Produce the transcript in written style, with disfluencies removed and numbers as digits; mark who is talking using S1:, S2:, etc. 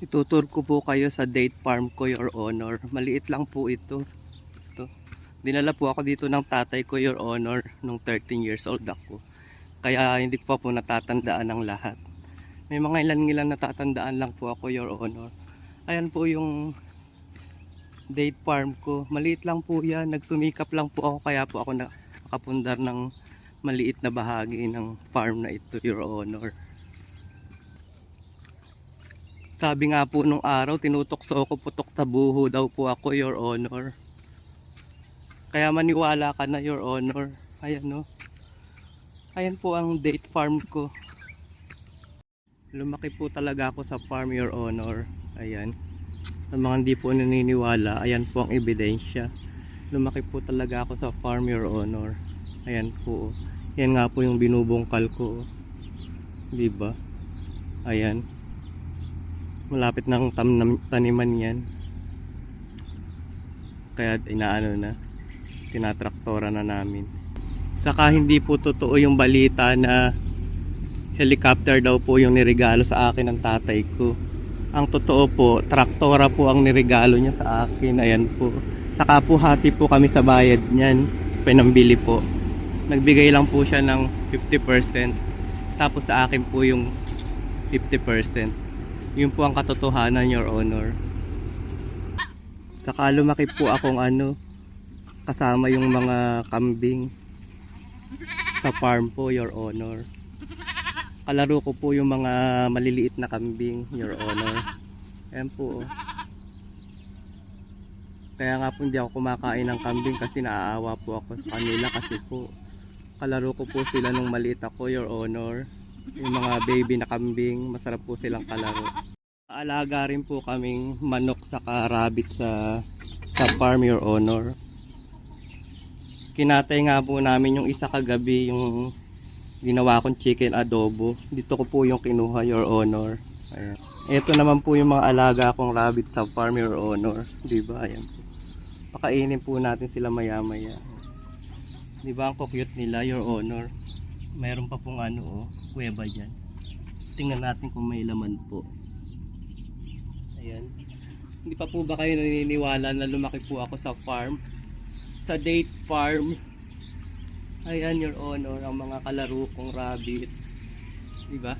S1: Itutur ko po kayo sa date farm ko, Your Honor. Maliit lang po ito. Dinala po ako dito ng tatay ko, Your Honor, nung 13 years old ako. Kaya hindi ko pa po natatandaan ang lahat. May mga ilan natatandaan lang po ako, Your Honor. Ayan po yung date farm ko. Maliit lang po yan. Nagsumikap lang po ako, kaya po ako nakapundar ng maliit na bahagi ng farm na ito, Your Honor. Sabi nga po nung araw, tinutokso ko putok sa buho daw po ako, Your Honor. Kaya maniwala ka na, Your Honor. Ayan, no. Ayan po ang date farm ko. Lumaki po talaga ako sa farm, Your Honor. Ayan. Sa mga hindi po naniniwala, ayan po ang ebidensya. Lumaki po talaga ako sa farm, Your Honor. Ayan po. Yan nga po yung binubungkal ko. Diba? Ayan. Malapit ng taniman yan. Kaya inaano na, tinatraktora na namin. Saka hindi po totoo yung balita na helicopter daw po yung nirigalo sa akin ng tatay ko. Ang totoo po, traktora po ang nirigalo niya sa akin. Ayan po. Saka po hati po kami sa bayad niyan. Pinambili po. Nagbigay lang po siya ng 50%. Tapos sa akin po yung 50%. Yun po ang katotohanan, Your Honor. Saka lumaki po akong kasama yung mga kambing sa farm po, Your Honor. Kalaro ko po yung mga maliliit na kambing, Your Honor. Ayan po. Kaya nga po hindi ako kumakain ng kambing kasi naaawa po ako sa kanila kasi po kalaro ko po sila nung maliit ako, Your Honor. Yung mga baby na kambing, masarap po silang kalaro. Alaga rin po kaming manok saka rabbit sa farm, Your Honor. Kinatay nga po namin yung isa kagabi, yung ginawa kong chicken adobo. Dito ko po yung kinuha, Your Honor. Ayan. Ito naman po yung mga alaga kong rabbit sa farm, Your Honor. Diba? Ayan po. Pakainin po natin sila maya maya. Diba ang cute nila, Your Honor? Mayroon pa pong kuweba dyan. Tingnan natin kung may laman po. Ayan. Hindi pa po ba kayo naniniwala na lumaki po ako sa farm? Sa date farm. Ayan, Your Honor, ang mga kalaro kong rabbit. Diba?